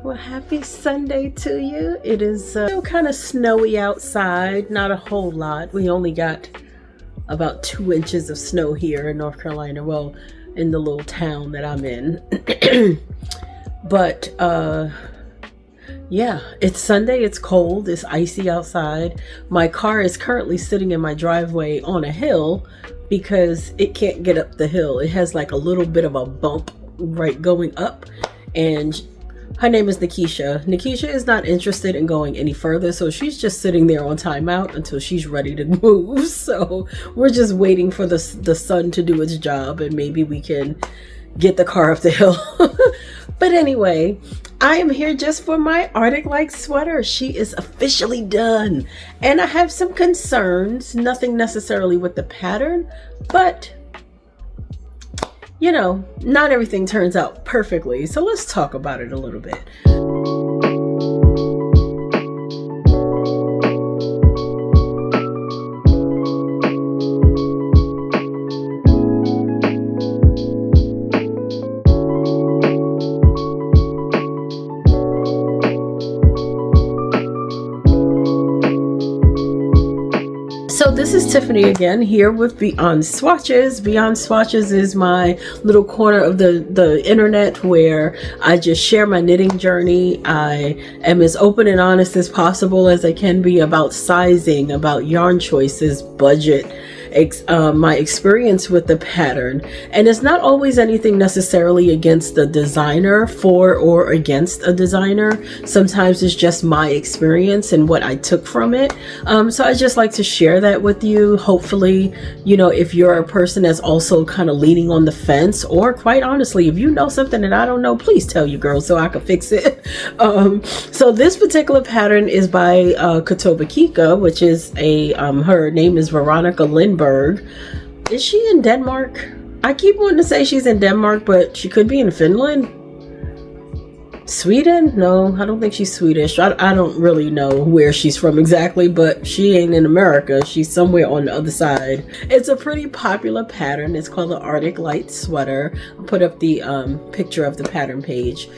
Well, happy Sunday to you. It is still kind of snowy outside, not a whole lot. We only got about 2 inches of snow here in North Carolina, well, in the little town that I'm in. But yeah, it's Sunday, it's cold, it's icy outside. My car is currently sitting in my driveway on a hill because it can't get up the hill. It has like a little bit of a bump right going up, and her name is Nikisha. Nikisha is not interested in going any further, so she's just sitting there on timeout until she's ready to move. So we're just waiting for the sun to do its job, and maybe we can get the car up the hill. But anyway, I am here just for my Arctic Light sweater. She is officially done, and I have some concerns. Nothing necessarily with the pattern, but you know, not everything turns out perfectly. So let's talk about it a little bit. So this is Tiffany again, here with Beyond Swatches. Beyond Swatches is my little corner of the internet where I just share my knitting journey. I am as open and honest as possible as I can be about sizing, about yarn choices, budget, my experience with the pattern. And it's not always anything necessarily against the designer, for or against a designer. Sometimes it's just my experience and what I took from it. So I just like to share that with you. Hopefully, you know, if you're a person that's also kind of leaning on the fence, or quite honestly, if you know something that I don't know, please tell you, girl, so I can fix it. So this particular pattern is by Kotoba Kika, which is her name is Veronica Lindberg. Is she in Denmark? I keep wanting to say she's in Denmark, but she could be in Finland. Sweden? No, I don't think she's Swedish. I don't really know where she's from exactly, but she ain't in America. She's somewhere on the other side. It's a pretty popular pattern. It's called the Arctic Light sweater. I'll put up the picture of the pattern page.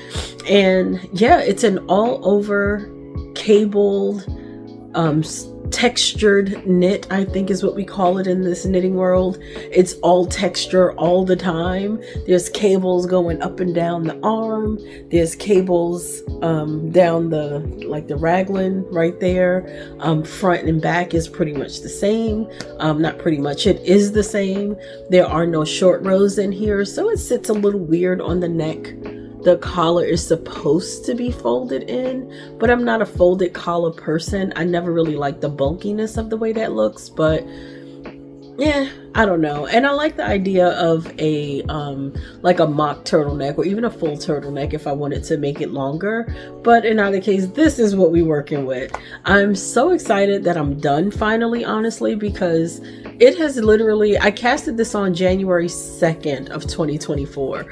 And yeah, it's an all over cabled textured knit, I think is what we call it in this knitting world. It's all texture all the time. There's cables going up and down the arm. There's cables down the raglan right there. Front and back is pretty much the same. Not pretty much, it is the same. There are no short rows in here, so it sits a little weird on the neck. The collar is supposed to be folded in, but I'm not a folded collar person. I never really liked the bulkiness of the way that looks, but yeah, I don't know. And I like the idea of a like a mock turtleneck, or even a full turtleneck if I wanted to make it longer. But in either case, this is what we're working with. I'm so excited that I'm done finally, honestly, because it has literally, I casted this on January 2nd of 2024.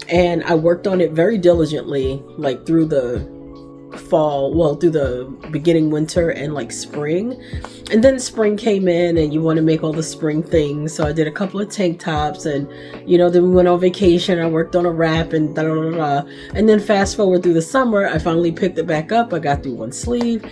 And I worked on it very diligently, like through the fall, well, through the beginning winter and like spring. And then spring came in and you want to make all the spring things. So I did a couple of tank tops, and, you know, then we went on vacation. I worked on a wrap and da da da da. And then fast forward through the summer, I finally picked it back up. I got through one sleeve.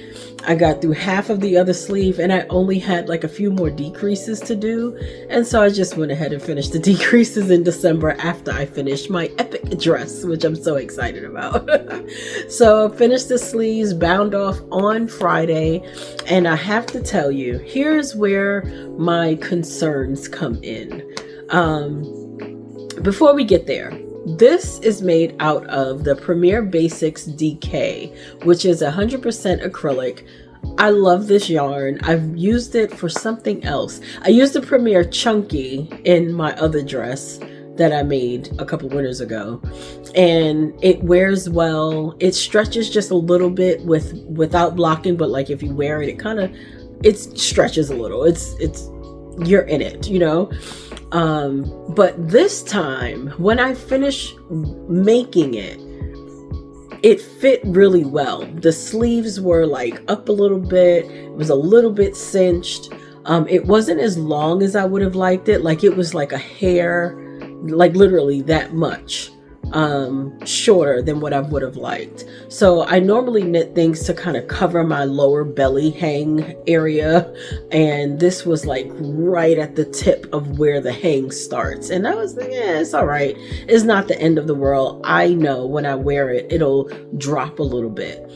I got through half of the other sleeve, and I only had like a few more decreases to do. And so I just went ahead and finished the decreases in December after I finished my epic dress, which I'm so excited about. So I finished the sleeves, bound off on Friday, and I have to tell you, here's where my concerns come in. Before we get there, this is made out of the Premier Basics DK, which is 100% acrylic. I love this yarn. I've used it for something else. I used the Premier Chunky in my other dress that I made a couple winters ago, and it wears well. It stretches just a little bit without blocking, but like if you wear it, it stretches a little. It's you're in it, you know. But this time when I finished making it, it fit really well. The sleeves were like up a little bit. It was a little bit cinched. It wasn't as long as I would have liked it. Like it was like a hair, like literally that much shorter than what I would have liked. So I normally knit things to kind of cover my lower belly hang area, and this was like right at the tip of where the hang starts, and I was like, yeah, it's all right, it's not the end of the world. I know when I wear it, it'll drop a little bit.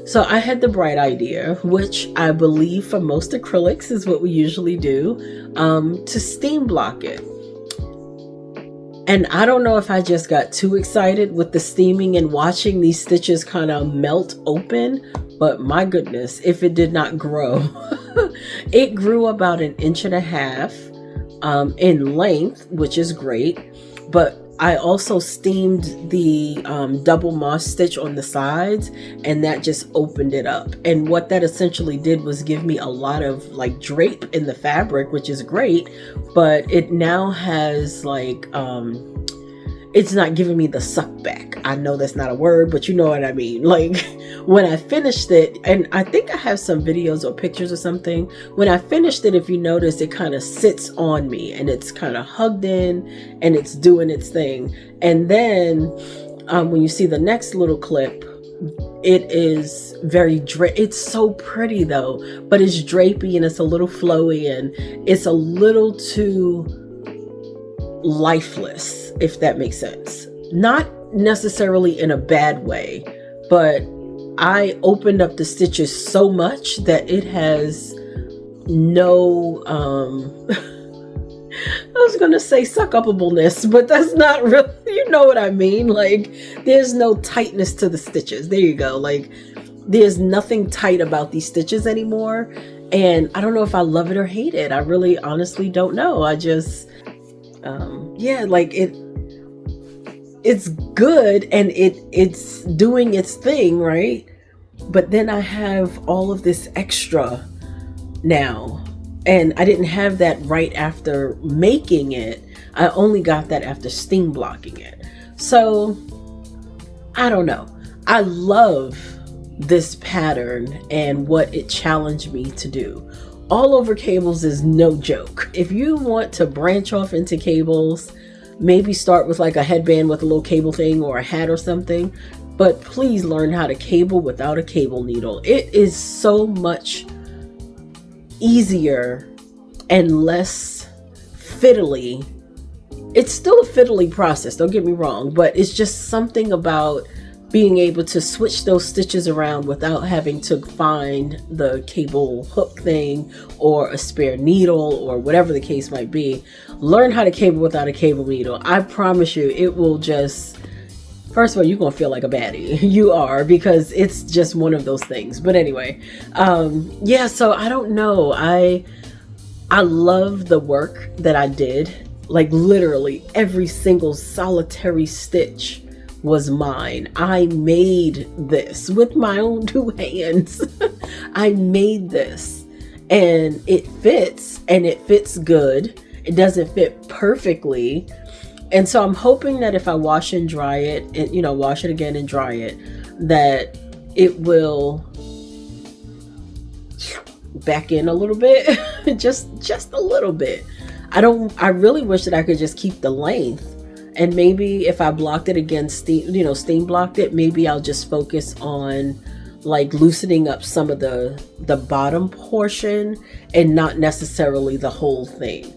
So I had the bright idea, which I believe for most acrylics is what we usually do, to steam block it. And I don't know if I just got too excited with the steaming and watching these stitches kind of melt open, but my goodness, if it did not grow. It grew about 1.5 inches in length, which is great, but I also steamed the double moss stitch on the sides, and that just opened it up. And what that essentially did was give me a lot of like drape in the fabric, which is great, but it now has like, it's not giving me the suck back. I know that's not a word, but you know what I mean. Like when I finished it, and I think I have some videos or pictures or something. When I finished it, if you notice, it kind of sits on me and it's kind of hugged in and it's doing its thing. And then when you see the next little clip, it is very it's so pretty though, but it's drapey and it's a little flowy and it's a little too lifeless, if that makes sense. Not necessarily in a bad way, but I opened up the stitches so much that it has no I was gonna say suck-upableness, but that's not really, you know what I mean. Like there's no tightness to the stitches. There you go. Like there's nothing tight about these stitches anymore, and I don't know if I love it or hate it. I really honestly don't know. I just yeah, like it's good and it's doing its thing, right? But then I have all of this extra now, and I didn't have that right after making it. I only got that after steam blocking it. So I don't know. I love this pattern and what it challenged me to do. All over cables is no joke. If you want to branch off into cables, maybe start with like a headband with a little cable thing or a hat or something, but please learn how to cable without a cable needle. It is so much easier and less fiddly. It's still a fiddly process, don't get me wrong, but it's just something about being able to switch those stitches around without having to find the cable hook thing or a spare needle or whatever the case might be. Learn how to cable without a cable needle. I promise you, it will just, first of all, you're gonna feel like a baddie. You are, because it's just one of those things. But anyway, yeah, so I don't know. I love the work that I did. Like literally every single solitary stitch was mine. I made this with my own 2 hands. I made this, and it fits, and it fits good. It doesn't fit perfectly. And so I'm hoping that if I wash and dry it, and you know, wash it again and dry it, that it will back in a little bit. just a little bit. I really wish that I could just keep the length. And maybe if I blocked it again, steam blocked it, maybe I'll just focus on like loosening up some of the bottom portion and not necessarily the whole thing.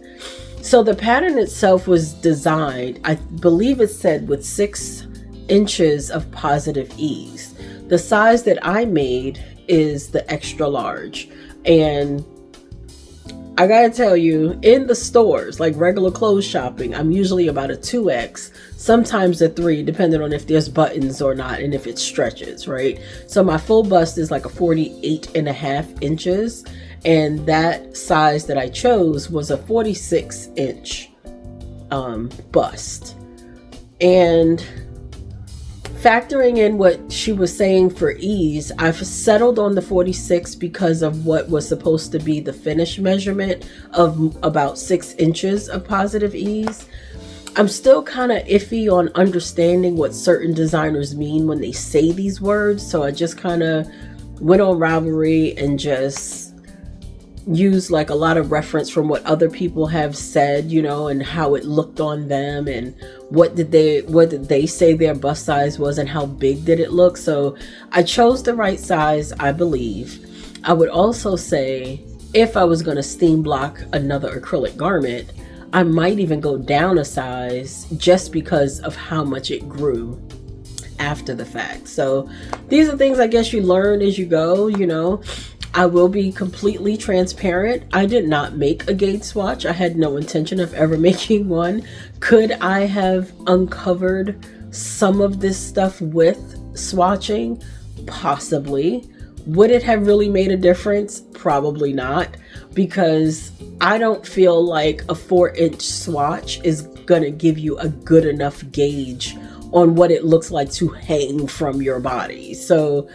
So the pattern itself was designed, I believe it said, with 6 inches of positive ease. The size that I made is the extra large. And I gotta tell you, in the stores, like regular clothes shopping, I'm usually about a 2X, sometimes a 3, depending on if there's buttons or not and if it stretches, right? So my full bust is like a 48.5 inches, and that size that I chose was a 46-inch bust. And factoring in what she was saying for ease, I've settled on the 46 because of what was supposed to be the finish measurement of about 6 inches of positive ease. I'm still kind of iffy on understanding what certain designers mean when they say these words, so I just kind of went on Ravelry and just use like a lot of reference from what other people have said, you know, and how it looked on them, and what did they say their bust size was, and how big did it look. So I chose the right size, I believe. I would also say, if I was going to steam block another acrylic garment, I might even go down a size, just because of how much it grew after the fact. So these are things I guess you learn as you go, you know. I will be completely transparent. I did not make a gauge swatch. I had no intention of ever making one. Could I have uncovered some of this stuff with swatching? Possibly. Would it have really made a difference? Probably not, because I don't feel like a 4-inch swatch is gonna give you a good enough gauge on what it looks like to hang from your body. So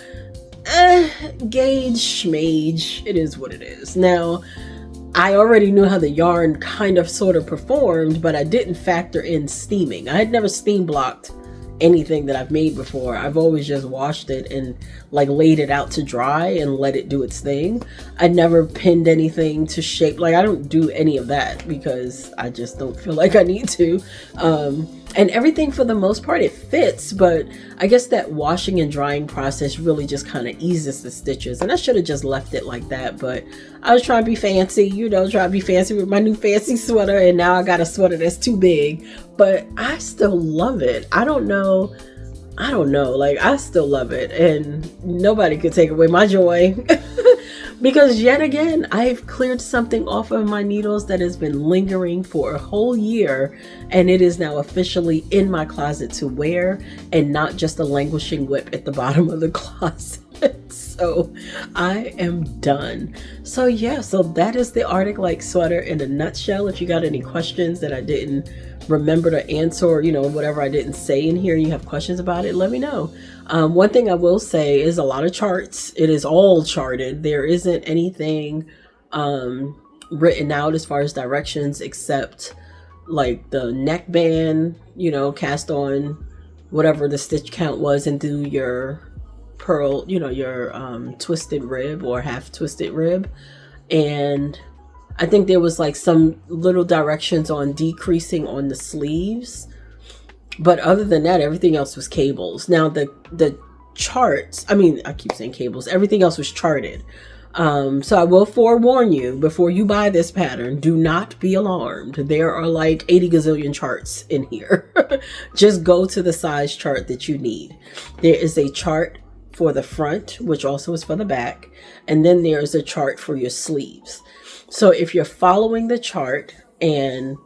gauge schmage, it is what it is. Now, I already knew how the yarn kind of sort of performed, but I didn't factor in steaming. I had never steam blocked anything that I've made before. I've always just washed it and like laid it out to dry and let it do its thing. I never pinned anything to shape. Like, I don't do any of that because I just don't feel like I need to. And everything, for the most part, it fits, but I guess that washing and drying process really just kind of eases the stitches, and I should have just left it like that. But I was trying to be fancy, you know, trying to be fancy with my new fancy sweater, and now I got a sweater that's too big, but I still love it. I don't know, like, I still love it, and nobody could take away my joy. Because yet again, I've cleared something off of my needles that has been lingering for a whole year, and it is now officially in my closet to wear, and not just a languishing whip at the bottom of the closet. So I am done. So yeah, so that is the Arctic Like sweater in a nutshell. If you got any questions that I didn't remember to answer, or, you know, whatever I didn't say in here and you have questions about it, let me know. One thing I will say is a lot of charts. It is all charted. There isn't anything written out as far as directions, except like the neckband, you know, cast on whatever the stitch count was and do your purl, you know, your twisted rib or half twisted rib. And I think there was like some little directions on decreasing on the sleeves, but other than that, everything else was cables. Now the charts, I mean, I keep saying cables, everything else was charted. So I will forewarn you, before you buy this pattern, do not be alarmed. There are like 80 gazillion charts in here. Just go to the size chart that you need. There is a chart for the front, which also is for the back, and then there's a chart for your sleeves. So if you're following the chart and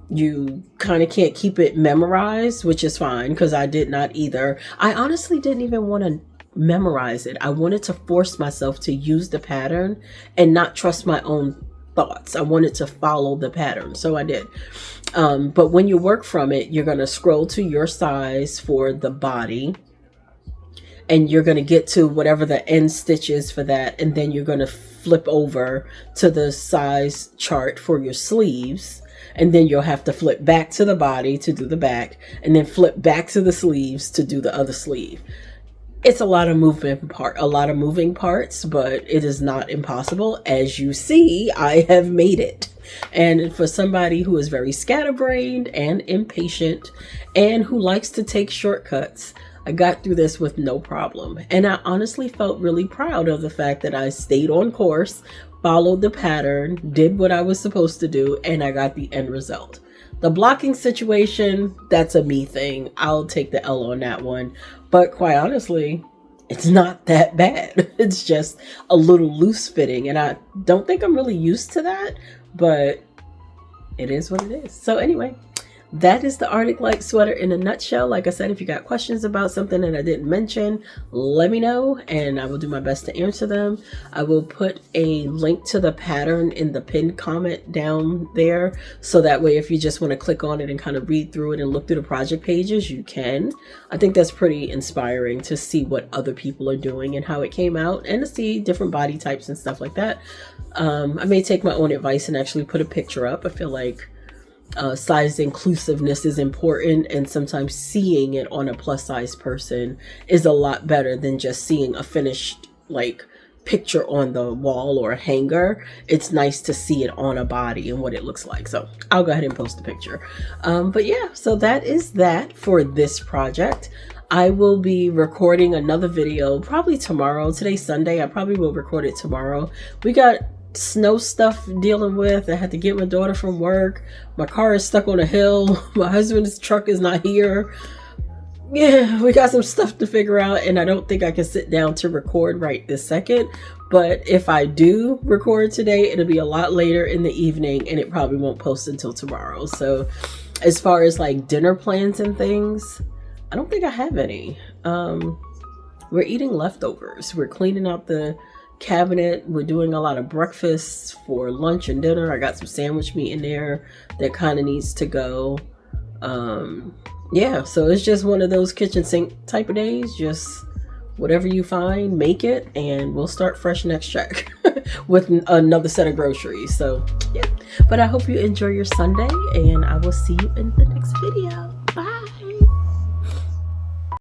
you kind of can't keep it memorized, which is fine, because I did not either. I honestly didn't even want to memorize it. I wanted to force myself to use the pattern and not trust my own thoughts. I wanted to follow the pattern, so I did. But when you work from it, you're going to scroll to your size for the body, and you're going to get to whatever the end stitch is for that, and then you're going to flip over to the size chart for your sleeves, and then you'll have to flip back to the body to do the back, and then flip back to the sleeves to do the other sleeve. It's a lot of moving parts, but it is not impossible. As you see, I have made it. And for somebody who is very scatterbrained and impatient and who likes to take shortcuts, I got through this with no problem. And I honestly felt really proud of the fact that I stayed on course, followed the pattern, did what I was supposed to do, and I got the end result. The blocking situation, that's a me thing. I'll take the L on that one. But quite honestly, it's not that bad. It's just a little loose fitting, and I don't think I'm really used to that, but it is what it is. So anyway, that is the Arctic Like sweater in a nutshell. Like I said, if you got questions about something that I didn't mention, let me know and I will do my best to answer them. I will put a link to the pattern in the pinned comment down there, so that way if you just want to click on it and kind of read through it and look through the project pages, you can. I think that's pretty inspiring to see what other people are doing and how it came out, and to see different body types and stuff like that. I may take my own advice and actually put a picture up. I feel like size inclusiveness is important, and sometimes seeing it on a plus size person is a lot better than just seeing a finished like picture on the wall or a hanger, it's nice to see it on a body and what it looks like. So I'll go ahead and post a picture. But yeah, so that is that for this project. I will be recording another video probably tomorrow. Today's Sunday. I probably will record it tomorrow. We got snow stuff dealing with. I had to get my daughter from work. My car is stuck on a hill. My husband's truck is not here. Yeah, we got some stuff to figure out, and I don't think I can sit down to record right this second. But if I do record today, it'll be a lot later in the evening, and it probably won't post until tomorrow. So as far as like dinner plans and things, I don't think I have any. We're eating leftovers. We're cleaning out the cabinet. We're doing a lot of breakfasts for lunch and dinner. I got some sandwich meat in there that kind of needs to go. Yeah, so it's just one of those kitchen sink type of days. Just whatever you find, make it, and we'll start fresh next check with another set of groceries. So yeah, but I hope you enjoy your Sunday, and I will see you in the next video. Bye.